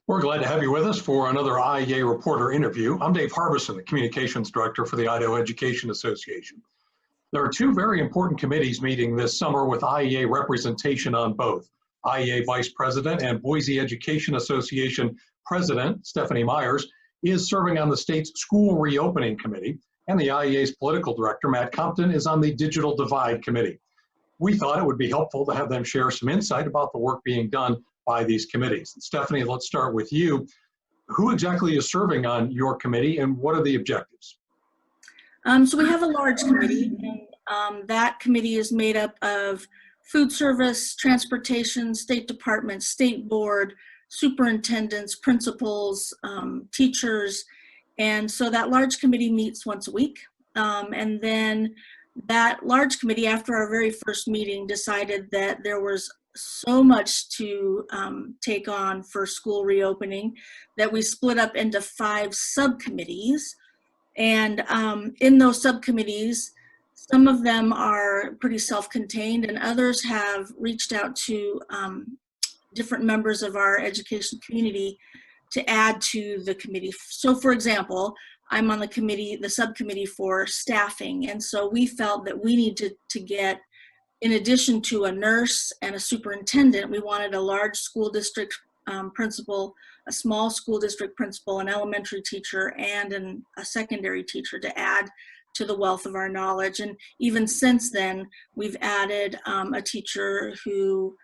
We're glad to have you with us for another IEA Reporter interview. I'm Dave Harbison, the Communications Director for the Idaho Education Association. There are two very important committees meeting this summer with IEA representation on both. IEA Vice President and Boise Education Association President Stephanie Myers is serving on the state's School Reopening Committee, and the IEA's Political Director, Matt Compton, is on the Digital Divide Committee. We thought it would be helpful to have them share some insight about the work being done by these committees. And Stephanie, let's start with you. Who exactly is serving on your committee and what are the objectives? So we have a large committee, and that committee is made up of food service, transportation, State Department, State Board, superintendents, principals, teachers. And so that large committee meets once a week. And then that large committee, after our very first meeting, decided that there was so much to take on for school reopening that we split up into 5 subcommittees. And in those subcommittees, some of them are pretty self-contained and others have reached out to different members of our education community to add to the committee. So for example, I'm on the subcommittee for staffing. And so we felt that we need to get, in addition to a nurse and a superintendent, we wanted a large school district principal, a small school district principal, an elementary teacher, and a secondary teacher to add to the wealth of our knowledge. And even since then, we've added a teacher who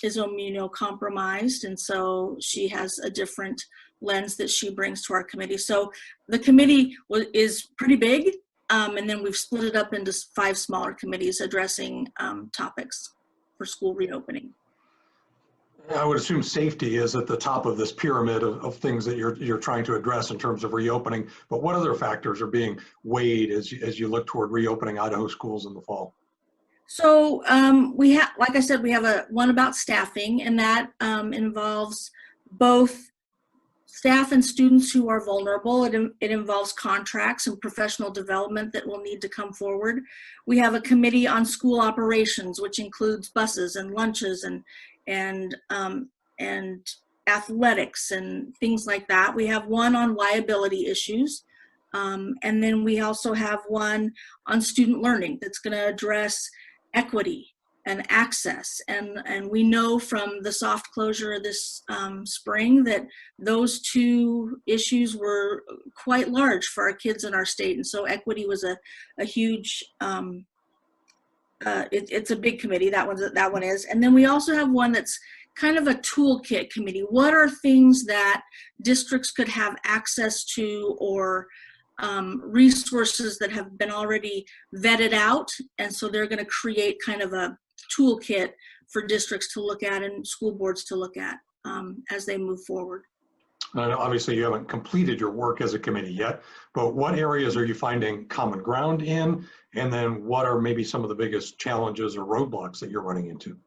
is immunocompromised, and so she has a different lens that she brings to our committee. So the committee is pretty big. And then we've split it up into 5 smaller committees addressing topics for school reopening. I would assume safety is at the top of this pyramid of things that you're trying to address in terms of reopening, but what other factors are being weighed as you look toward reopening Idaho schools in the fall? So we have, like I said, we have one about staffing, and that involves both staff and students who are vulnerable. It involves contracts and professional development that will need to come forward. We have a committee on school operations, which includes buses and lunches and athletics and things like that. We have one on liability issues. And then we also have one on student learning that's going to address equity and access, and we know from the soft closure this spring that those 2 issues were quite large for our kids in our state, and so equity was a huge it's a big committee. That one is. And then we also have one that's kind of a toolkit committee. What are things that districts could have access to, or resources that have been already vetted out, and so they're going to create kind of a toolkit for districts to look at and school boards to look at as they move forward. Obviously, you haven't completed your work as a committee yet, but what areas are you finding common ground in? And then what are maybe some of the biggest challenges or roadblocks that you're running into?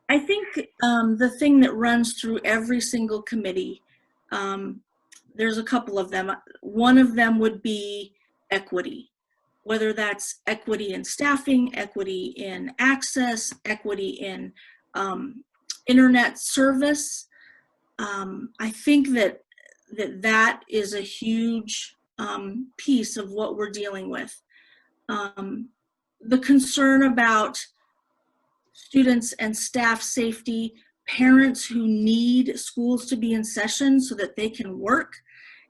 I think the thing that runs through every single committee, there's a couple of them. One of them would be equity. Whether that's equity in staffing, equity in access, equity in internet service. I think that is a huge piece of what we're dealing with. The concern about students and staff safety, parents who need schools to be in session so that they can work.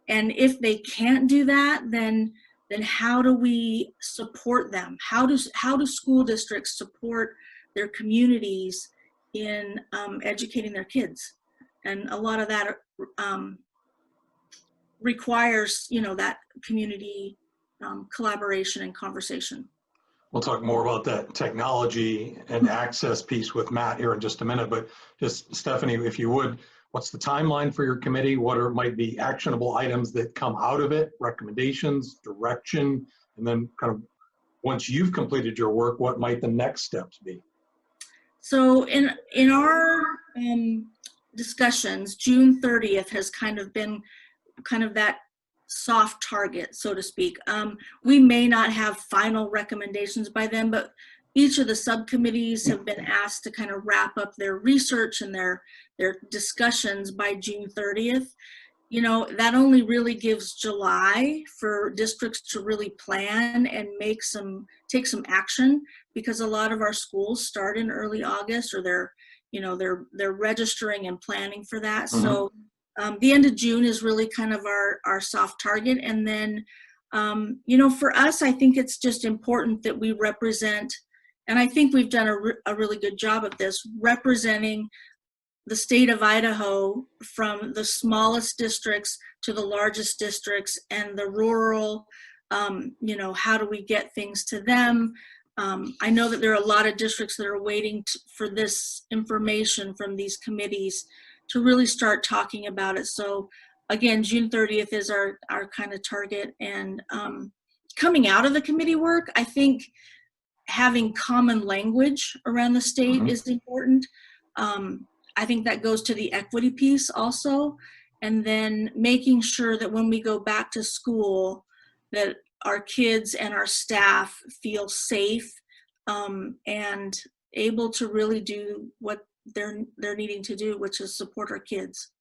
And if they can't do that, then how do we support them? How do school districts support their communities in educating their kids? And a lot of that requires, that community collaboration and conversation. We'll talk more about that technology and access piece with Matt here in just a minute, but just Stephanie, if you would, what's the timeline for your committee? What might be actionable items that come out of it, recommendations, direction, and then kind of once you've completed your work, what might the next steps be? So in our discussions, June 30th has kind of been that soft target, so to speak. We may not have final recommendations by then, but each of the subcommittees have been asked to kind of wrap up their research and their discussions by June 30th. You know, that only really gives July for districts to really plan and take some action, because a lot of our schools start in early August, or they're registering and planning for that. Mm-hmm. So the end of June is really kind of our soft target. And then, you know, for us, I think it's just important that we represent, and I think we've done a really good job of this, representing the state of Idaho from the smallest districts to the largest districts, and the rural, you know, how do we get things to them? I know that there are a lot of districts that are waiting for this information from these committees to really start talking about it. So again, June 30th is our kind of target. And coming out of the committee work, I think having common language around the state is important. I think that goes to the equity piece also. And then making sure that when we go back to school, that our kids and our staff feel safe and able to really do what they're needing to do, which is support our kids.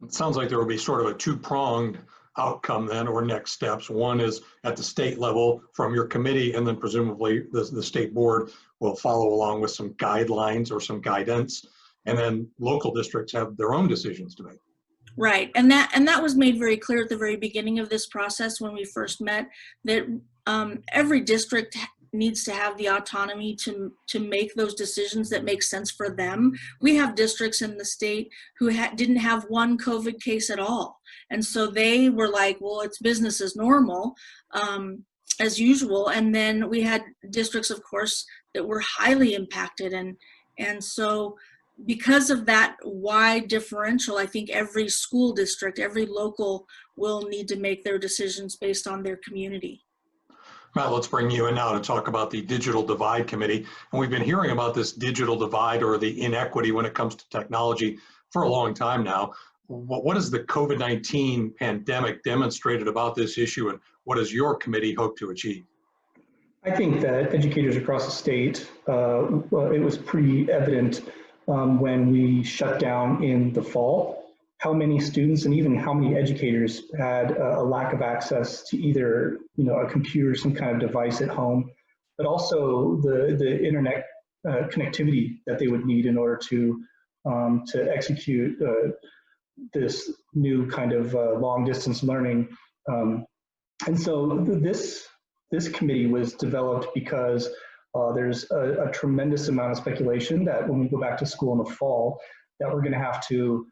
It sounds like there will be sort of a two-pronged outcome then, or next steps. One is at the state level from your committee, and then presumably the state board will follow along with some guidelines or some guidance. And then local districts have their own decisions to make. Right, and that was made very clear at the very beginning of this process when we first met, that every district needs to have the autonomy to make those decisions that make sense for them. We have districts in the state who didn't have one COVID case at all, and so they were like, well, it's business as normal, as usual. And then we had districts, of course, that were highly impacted, and so because of that wide differential, I think every school district, every local will need to make their decisions based on their community. Matt, let's bring you in now to talk about the Digital Divide Committee. And we've been hearing about this digital divide, or the inequity when it comes to technology, for a long time now. What has the COVID-19 pandemic demonstrated about this issue, and what does your committee hope to achieve? I think that educators across the state, it was pretty evident when we shut down in the fall, how many students and even how many educators had a lack of access to either, you know, a computer, some kind of device at home, but also the internet connectivity that they would need in order to execute this new kind of long distance learning. And so this committee was developed because there's a tremendous amount of speculation that when we go back to school in the fall, that we're going to have to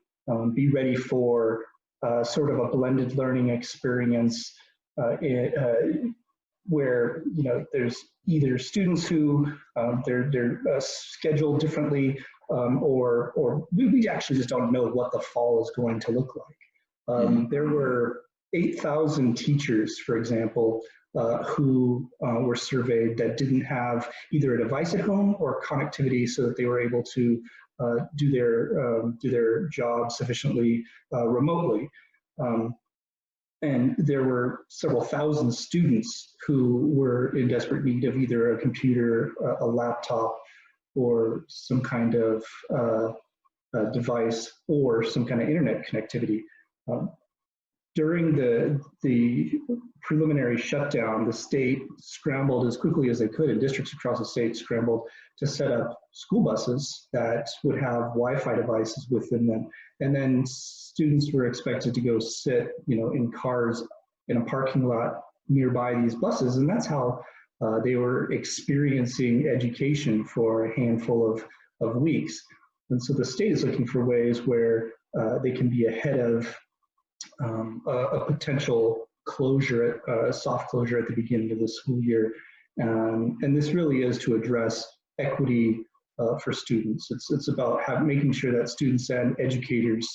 be ready for sort of a blended learning experience where, you know, there's either students who they're scheduled differently, or we actually just don't know what the fall is going to look like. There were 8,000 teachers, for example, who were surveyed that didn't have either a device at home or connectivity so that they were able to do their job sufficiently remotely. And there were several thousand students who were in desperate need of either a computer, a laptop, or some kind of device, or some kind of internet connectivity. During the preliminary shutdown, the state scrambled as quickly as they could, and districts across the state scrambled to set up school buses that would have Wi-Fi devices within them. And then students were expected to go sit, you know, in cars in a parking lot nearby these buses. And that's how they were experiencing education for a handful of weeks. And so the state is looking for ways where they can be ahead of a potential closure, a soft closure at the beginning of the school year. And this really is to address equity for students. It's about making sure that students and educators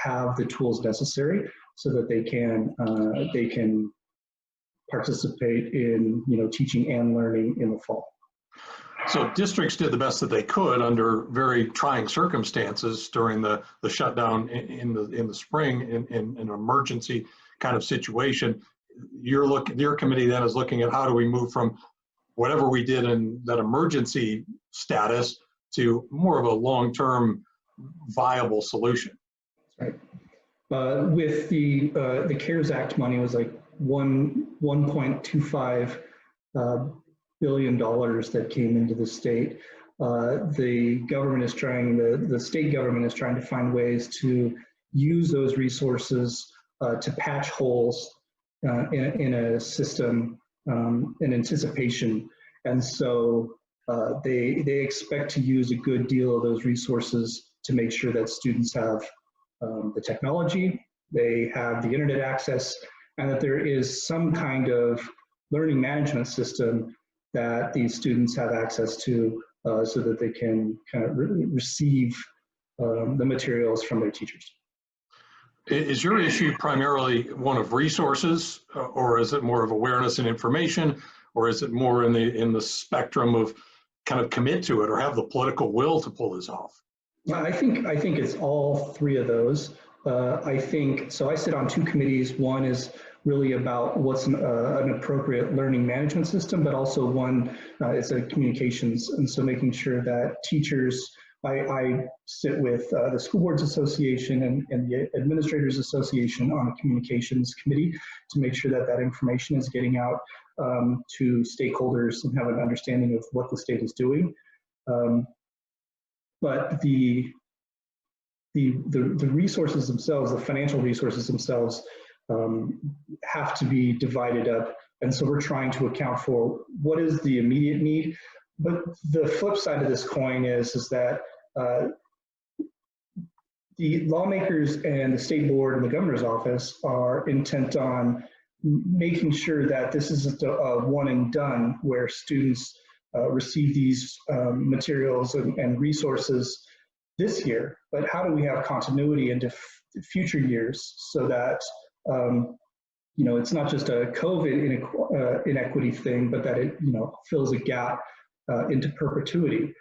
have the tools necessary so that they can participate in, you know, teaching and learning in the fall. So districts did the best that they could under very trying circumstances during the shutdown in the spring, in an emergency kind of situation. Your committee then is looking at how do we move from whatever we did in that emergency status to more of a long-term viable solution. Right. With the CARES Act money, was like $1.25 billion that came into the state. The government is trying, the state government is trying to find ways to use those resources to patch holes in a system in anticipation. And so they expect to use a good deal of those resources to make sure that students have the technology, they have the internet access, and that there is some kind of learning management system that these students have access to so that they can kind of receive the materials from their teachers. Is your issue primarily one of resources, or is it more of awareness and information, or is it more in the spectrum of kind of commit to it or have the political will to pull this off? I think it's all three of those. I think so. I sit on two committees. One is really about what's an appropriate learning management system, but also one is a communications, and so making sure that teachers. I sit with the School Boards Association and the Administrators Association on a communications committee to make sure that that information is getting out to stakeholders and have an understanding of what the state is doing. But the resources themselves, the financial resources themselves, have to be divided up. And so we're trying to account for what is the immediate need. But the flip side of this coin is that the lawmakers and the state board and the governor's office are intent on making sure that this isn't a one and done where students receive these materials and resources this year, but how do we have continuity into future years so that it's not just a COVID inequity thing, but that it fills a gap into perpetuity.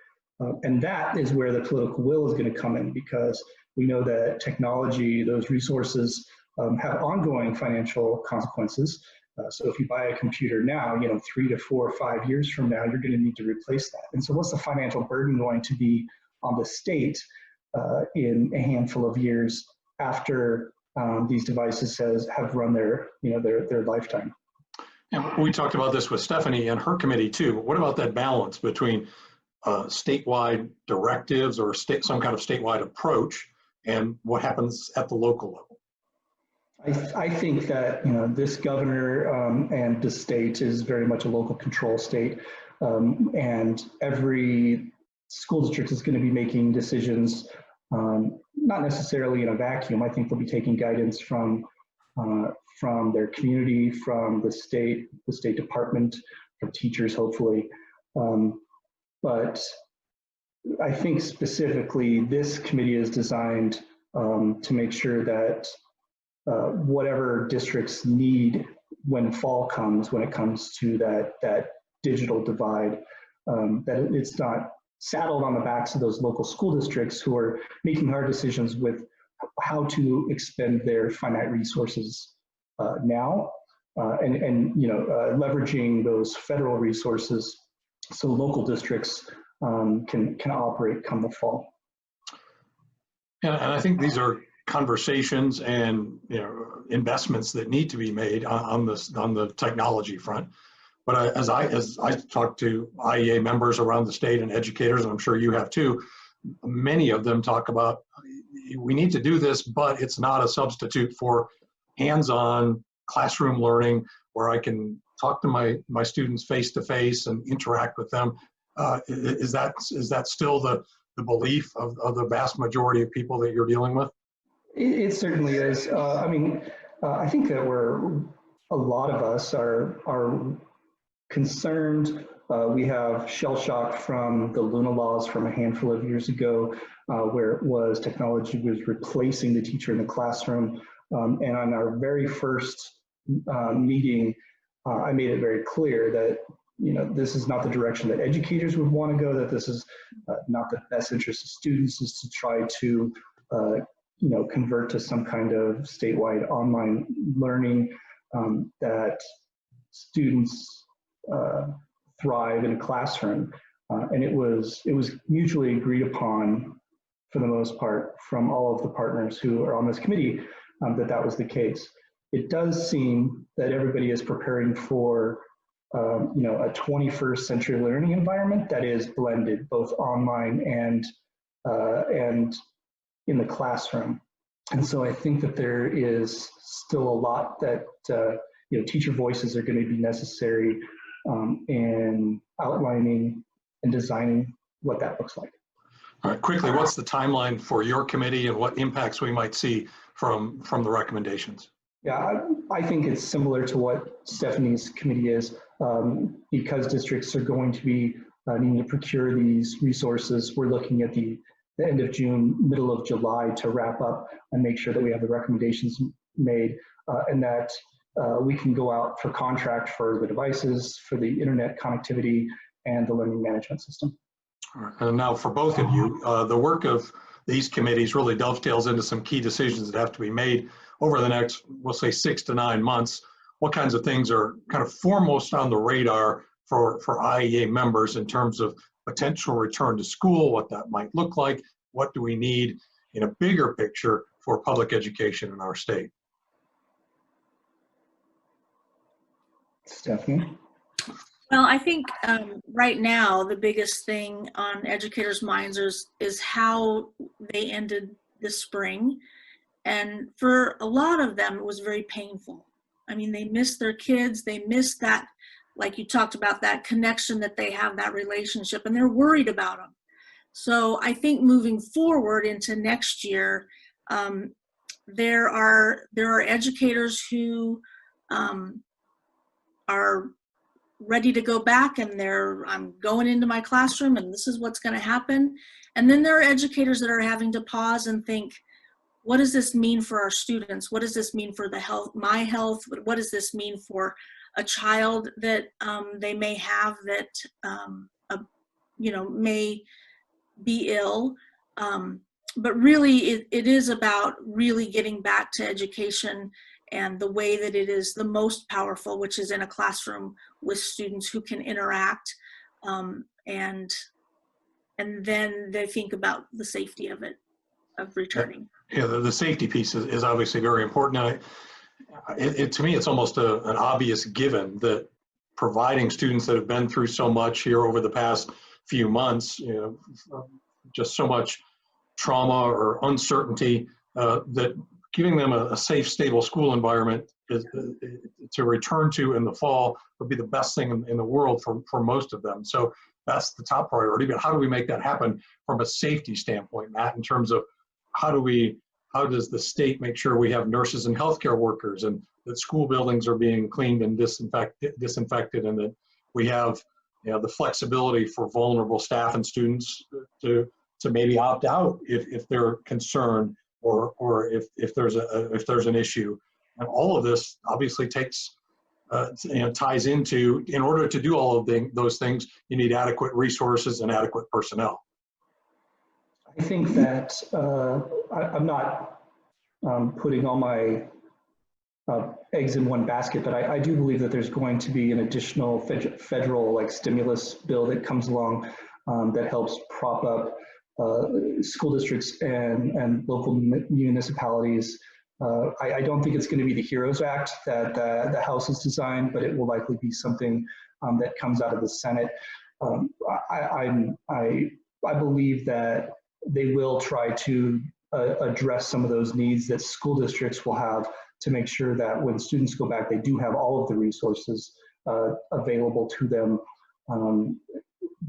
And that is where the political will is going to come in, because we know that technology, those resources have ongoing financial consequences. So if you buy a computer now, 3 to 4 or 5 years from now, you're going to need to replace that. And so what's the financial burden going to be on the state in a handful of years after these devices have run their lifetime? And we talked about this with Stephanie and her committee too. What about that balance between statewide directives or some kind of statewide approach and what happens at the local level? I think that this governor and the state is very much a local control state, and every school district is going to be making decisions, not necessarily in a vacuum. I think they'll be taking guidance from their community, from the State Department, from teachers, hopefully. But I think specifically this committee is designed to make sure that whatever districts need when fall comes, when it comes to that digital divide, that it's not saddled on the backs of those local school districts who are making hard decisions with how to expend their finite resources now, and leveraging those federal resources so local districts can operate come the fall. And I think these are conversations and investments that need to be made on the technology front. But as I talk to IEA members around the state and educators, and I'm sure you have too, many of them talk about we need to do this, but it's not a substitute for hands-on classroom learning where I can talk to my students face to face and interact with them. Is that still the belief of the vast majority of people that you're dealing with? It certainly is. I think that a lot of us are concerned. We have shell shock from the Luna laws from a handful of years ago, where it was technology was replacing the teacher in the classroom. And on our very first meeting, I made it very clear that this is not the direction that educators would want to go, that this is not the best interest of students, is to try to convert to some kind of statewide online learning, that students thrive in a classroom. And it was mutually agreed upon, for the most part, from all of the partners who are on this committee, that was the case. It does seem that everybody is preparing for a 21st century learning environment that is blended, both online and in the classroom. And so I think that there is still a lot that teacher voices are going to be necessary in outlining and designing what that looks like. All right, quickly, what's the timeline for your committee and what impacts we might see from the recommendations? Yeah, I think it's similar to what Stephanie's committee is, because districts are going to be needing to procure these resources. We're looking at the end of June, middle of July to wrap up and make sure that we have the recommendations made and that we can go out for contract for the devices, for the internet connectivity, and the learning management system. All right. And now for both of you, the work of these committees really dovetails into some key decisions that have to be made over the next, we'll say, 6 to 9 months. What kinds of things are kind of foremost on the radar for IEA members in terms of potential return to school, what that might look like, what do we need in a bigger picture for public education in our state? Stephanie? Well, I think right now the biggest thing on educators' minds is how they ended this spring. And for a lot of them, it was very painful. I mean, they miss their kids, they miss that, like you talked about, that connection that they have, that relationship, and they're worried about them. So I think moving forward into next year, there are educators who are ready to go back and I'm going into my classroom and this is what's going to happen. And then there are educators that are having to pause and think, what does this mean for our students? What does this mean for the health, my health? What does this mean for a child that they may have that may be ill? But really, it is about really getting back to education and the way that it is the most powerful, which is in a classroom with students who can interact, and then they think about the safety of it, of returning. Yeah, the safety piece is obviously very important. And to me, it's almost an obvious given that providing students that have been through so much here over the past few months, just so much trauma or uncertainty, that giving them a safe, stable school environment to return to in the fall would be the best thing in the world for most of them. So that's the top priority. But how do we make that happen from a safety standpoint, Matt, in terms of how does the state make sure we have nurses and healthcare workers and that school buildings are being cleaned and disinfected and that we have the flexibility for vulnerable staff and students to maybe opt out if they're concerned or if there's an issue. And all of this obviously takes ties into, in order to do all of those things, you need adequate resources and adequate personnel. I think that I'm not putting all my eggs in one basket, but I do believe that there's going to be an additional federal stimulus bill that comes along that helps prop up school districts and local municipalities. I don't think it's going to be the HEROES Act that the House has designed, but it will likely be something that comes out of the Senate. I believe that they will try to address some of those needs that school districts will have to make sure that when students go back, they do have all of the resources available to them.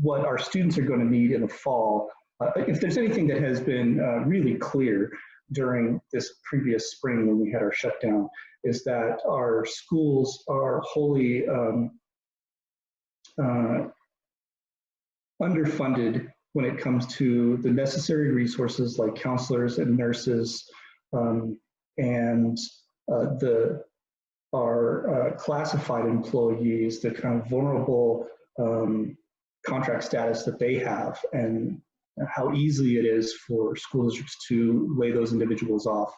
What our students are going to need in the fall, if there's anything that has been really clear during this previous spring when we had our shutdown, is that our schools are wholly underfunded when it comes to the necessary resources like counselors and nurses, and our classified employees, the kind of vulnerable contract status that they have, and how easy it is for school districts to lay those individuals off.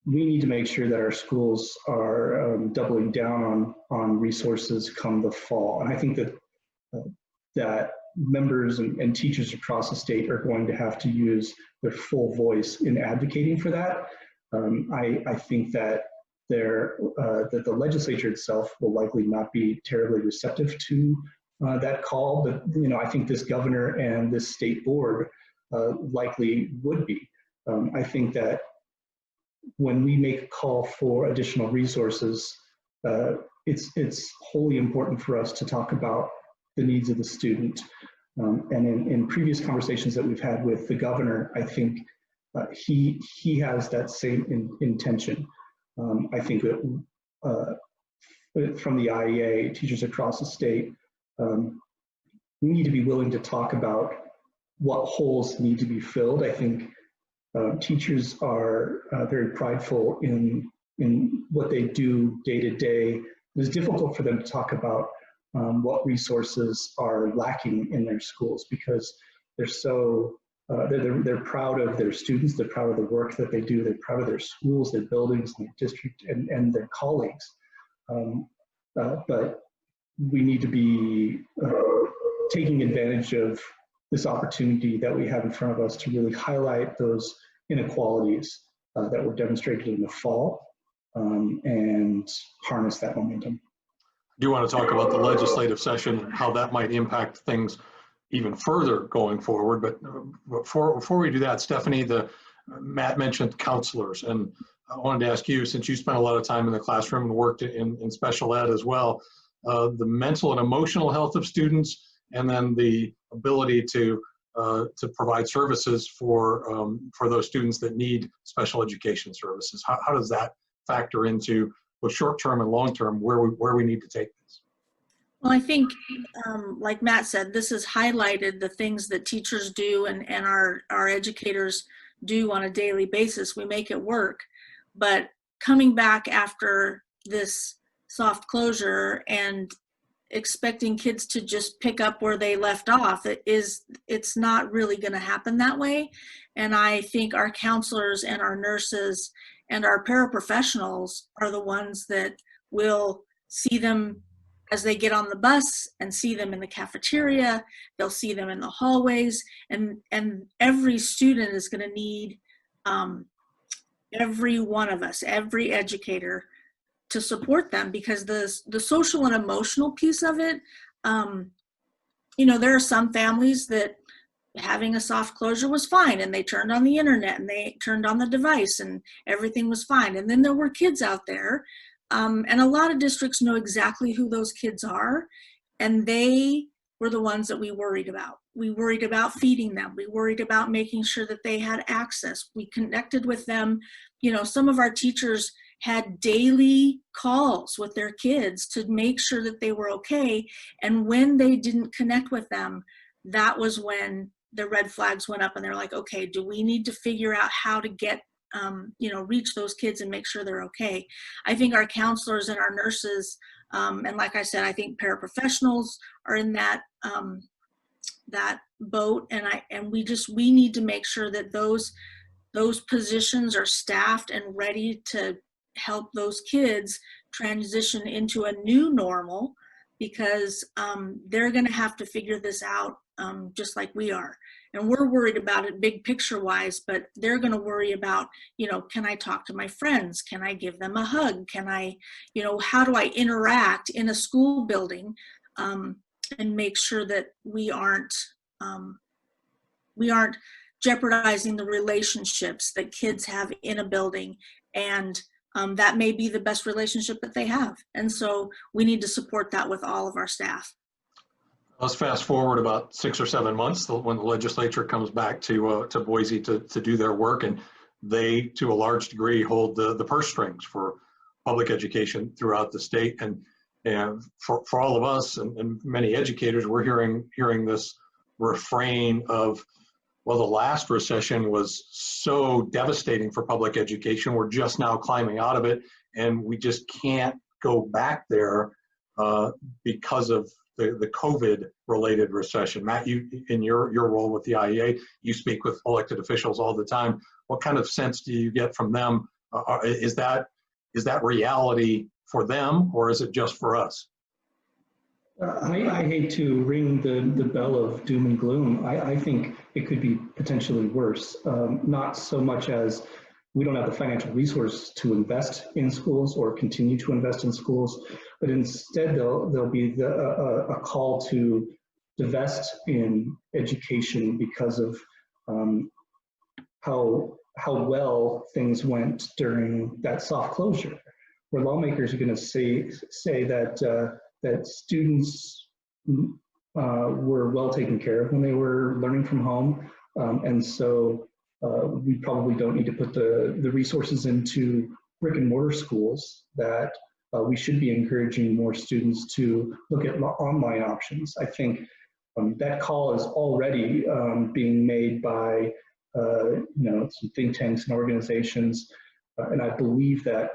we need to make sure that our schools are doubling down on resources come the fall. And I think that that members and teachers across the state are going to have to use their full voice in advocating for that. I think that that the legislature itself will likely not be terribly receptive to that call, but I think this governor and this state board likely would be. I think that when we make a call for additional resources, it's wholly important for us to talk about the needs of the student. And in previous conversations that we've had with the governor, I think he has that same intention. I think that from the IEA, teachers across the state, we need to be willing to talk about what holes need to be filled. I think teachers are very prideful in what they do day to day. It's difficult for them to talk about what resources are lacking in their schools because they're so they're proud of their students, they're proud of the work that they do, they're proud of their schools, their buildings, their district, and their colleagues. But we need to be taking advantage of this opportunity that we have in front of us to really highlight those inequalities that were demonstrated in the fall and harness that momentum. I do want to talk about the legislative session and how that might impact things even further going forward. But before we do that, Stephanie, Matt mentioned counselors, and I wanted to ask you, since you spent a lot of time in the classroom and worked in special ed as well, the mental and emotional health of students, and then the ability to provide services for those students that need special education services. How does that factor into both short-term and long-term where we need to take this? Well, I think, like Matt said, this has highlighted the things that teachers do and our educators do on a daily basis. We make it work. But coming back after this soft closure and expecting kids to just pick up where they left off, it's not really going to happen that way. And I think our counselors and our nurses and our paraprofessionals are the ones that will see them as they get on the bus and see them in the cafeteria. They'll see them in the hallways, and every student is going to need every one of us, every educator, to support them, because the social and emotional piece of it, there are some families that having a soft closure was fine, and they turned on the internet and they turned on the device and everything was fine. And then there were kids out there, and a lot of districts know exactly who those kids are, and they were the ones that we worried about. We worried about feeding them. We worried about making sure that they had access. We connected with them. Some of our teachers had daily calls with their kids to make sure that they were okay. And when they didn't connect with them, that was when the red flags went up, and they're like, okay, do we need to figure out how to get, reach those kids and make sure they're okay? I think our counselors and our nurses, and like I said, I think paraprofessionals are in that boat, and we need to make sure that those positions are staffed and ready to help those kids transition into a new normal, because they're going to have to figure this out just like we are. And we're worried about it big picture wise, but they're going to worry about, can I talk to my friends? Can I give them a hug? Can I, how do I interact in a school building and make sure that we aren't jeopardizing the relationships that kids have in a building, and that may be the best relationship that they have. And so we need to support that with all of our staff. Let's fast forward about 6 or 7 months when the legislature comes back to Boise to do their work, and they, to a large degree, hold the purse strings for public education throughout the state. And for all of us and many educators, we're hearing this refrain of, well, the last recession was so devastating for public education. We're just now climbing out of it, and we just can't go back there because of the COVID-related recession. Matt, you, in your role with the IEA, you speak with elected officials all the time. What kind of sense do you get from them Is that reality for them, or is it just for us? I hate to ring the bell of doom and gloom. I think it could be potentially worse. Not so much as we don't have the financial resource to invest in schools or continue to invest in schools, but instead there'll be a call to divest in education because of how well things went during that soft closure, where lawmakers are going to say that that students were well taken care of when they were learning from home, and so we probably don't need to put the resources into brick and mortar schools, that we should be encouraging more students to look at online options. I think that call is already being made by some think tanks and organizations, and I believe that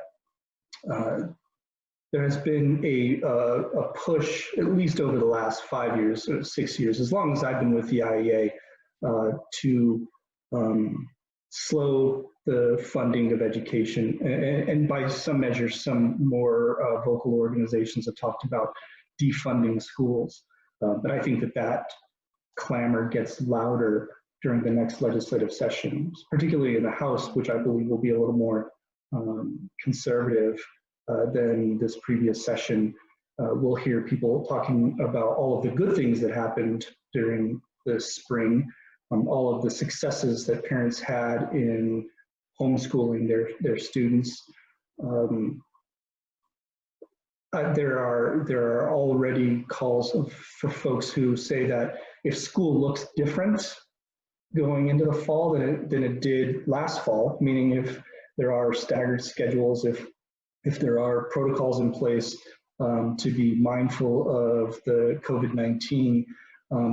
there has been a push, at least over the last 5 years or 6 years, as long as I've been with the IEA, to slow the funding of education. And by some measures, some more vocal organizations have talked about defunding schools. But I think that clamor gets louder during the next legislative session, particularly in the House, which I believe will be a little more conservative than this previous session. We'll hear people talking about all of the good things that happened during the spring, all of the successes that parents had in homeschooling their students. There are already calls for folks who say that if school looks different going into the fall than it did last fall, meaning if there are staggered schedules, if there are protocols in place to be mindful of the COVID-19,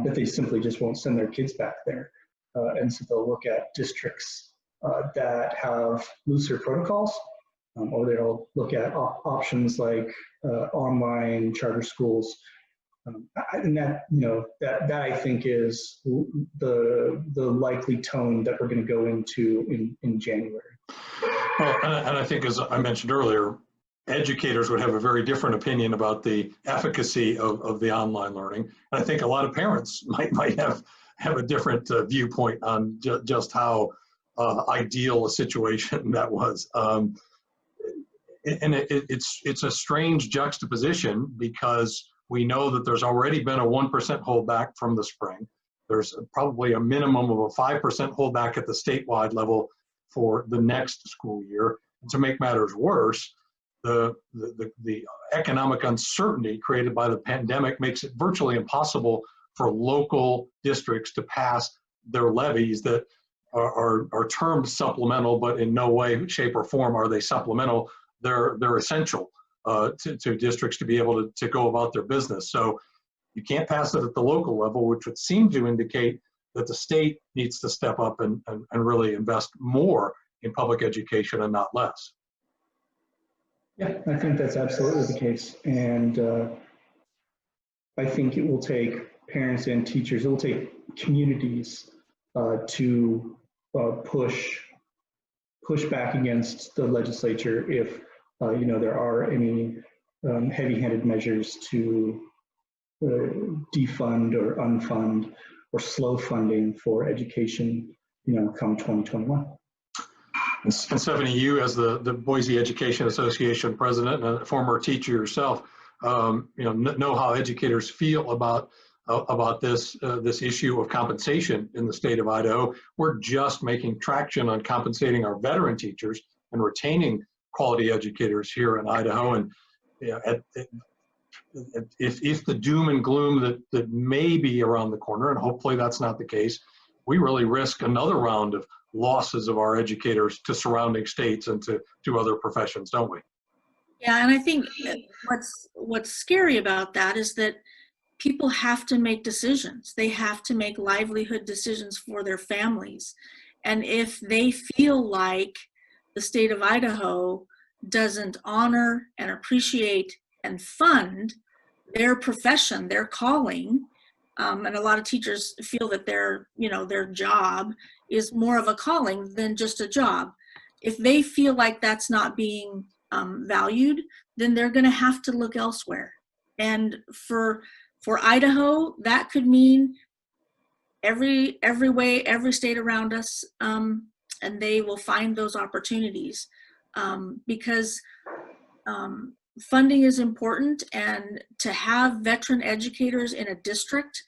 that they simply just won't send their kids back there. And so they'll look at districts that have looser protocols, or they'll look at options like online charter schools. And that I think is the likely tone that we're going to go into in January. Well, and I think, as I mentioned earlier, educators would have a very different opinion about the efficacy of the online learning. And I think a lot of parents might have a different viewpoint on just how ideal a situation that was. And it's a strange juxtaposition, because we know that there's already been a 1% holdback from the spring. There's probably a minimum of a 5% holdback at the statewide level for the next school year. And to make matters worse, the economic uncertainty created by the pandemic makes it virtually impossible for local districts to pass their levies that are termed supplemental, but in no way, shape, or form are they supplemental. They're essential to districts to be able to go about their business. So you can't pass it at the local level, which would seem to indicate that the state needs to step up and really invest more in public education and not less. Yeah, I think that's absolutely the case. And I think it will take parents and teachers, it will take communities to push back against the legislature if there are any heavy-handed measures to defund or unfund or slow funding for education, come 2021. And Stephanie, you as the Boise Education Association president and a former teacher yourself, know how educators feel about this issue of compensation in the state of Idaho. We're just making traction on compensating our veteran teachers and retaining quality educators here in Idaho. And if the doom and gloom that may be around the corner, and hopefully that's not the case, we really risk another round of losses of our educators to surrounding states and to other professions, don't we? Yeah, and I think what's scary about that is that people have to make decisions. They have to make livelihood decisions for their families. And if they feel like the state of Idaho doesn't honor and appreciate and fund their profession, their calling, and a lot of teachers feel that their job is more of a calling than just a job. if they feel like that's not being valued, then they're going to have to look elsewhere. And for Idaho, that could mean every state around us, and they will find those opportunities, because funding is important, and to have veteran educators in a district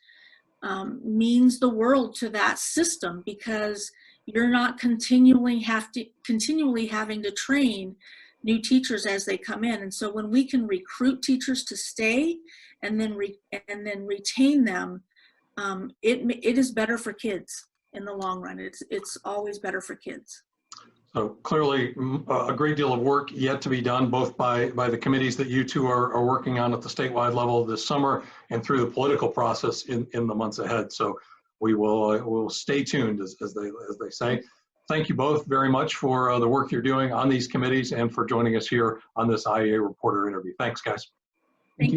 means the world to that system, because you're not continually having to train new teachers as they come in. And so when we can recruit teachers to stay and then retain them, it is better for kids in the long run. It's always better for kids. So clearly a great deal of work yet to be done, both by the committees that you two are working on at the statewide level this summer and through the political process in the months ahead. So we'll stay tuned, as they say. Thank you both very much for the work you're doing on these committees and for joining us here on this IEA reporter interview. Thanks, guys. Thank you.